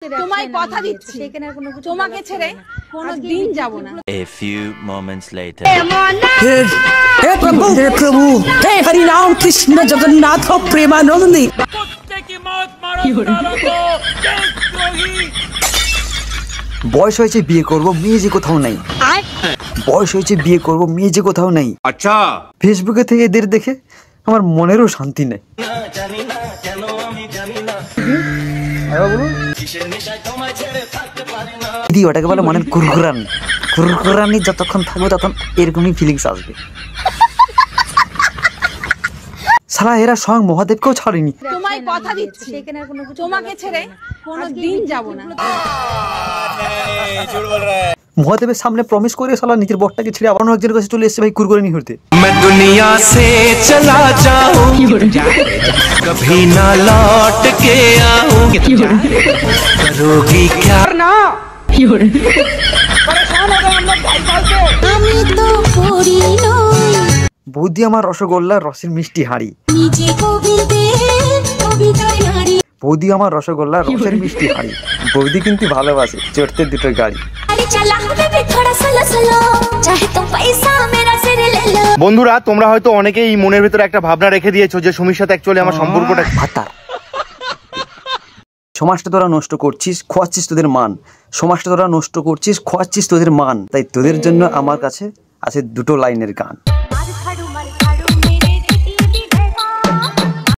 তোমায় কথা দিচ্ছি তোমাকে ছেড়ে কোনোদিন যাব না। A few moments later. हे प्रभु हे हरि राम कृष्ण जगन्नाथ प्रेमानंदी। বয়স হয়েছে বিয়ে করব, মেয়ে যে কোথাও নাই। বয়স হয়েছে বিয়ে করব, মেয়ে যে কোথাও নাই। আচ্ছা, ফেসবুকে থেকে এদের দেখে আমার মনেরও শান্তি নেই। দিদি ওটাকে বলে মনের কুরকুরানি। কুরকুরানি যতক্ষণ থাকবে তখন এরকমই ফিলিংস আসবে। সারা এরা স্বয়ং মহাদেবকেও ছাড়েনি। তোমায় কথা দিচ্ছি তোমাকে ছেড়ে কোনোদিন যাব না। মহাদেবের সামনে প্রমিস করে সালা নিজের বরটাকে ছেড়ে আবার একজনের কাছে চলে এসেছে ভাই কুরকুরানি হতে। मैं दुनिया से चला जाऊं कभी ना लौट के आऊं करोगी क्या ना বৌদি আমার রসগোল্লা রসের মিষ্টি হাড়ি। বৌদি আমার রসগোল্লা রসের মিষ্টি হাড়ি। বৌদি কিন্তু ভালোবাসে চড়তে দুটো গাড়ি। বন্ধুরা, তোমরা হয়তো অনেকেই মনের ভেতরে একটা ভাবনা রেখে দিয়েছো যে সুমির সাথে অ্যাকচুয়ালি আমার সম্পর্কটা ভাতা। সমাজটা তোরা নষ্ট করছিস, খোয়াচ্ছিস তোদের মান। সমাজটা তোরা নষ্ট করছিস, খোয়াচ্ছিস তোদের মান। তাই তোদের জন্য আমার কাছে আছে দুটো লাইনের গান।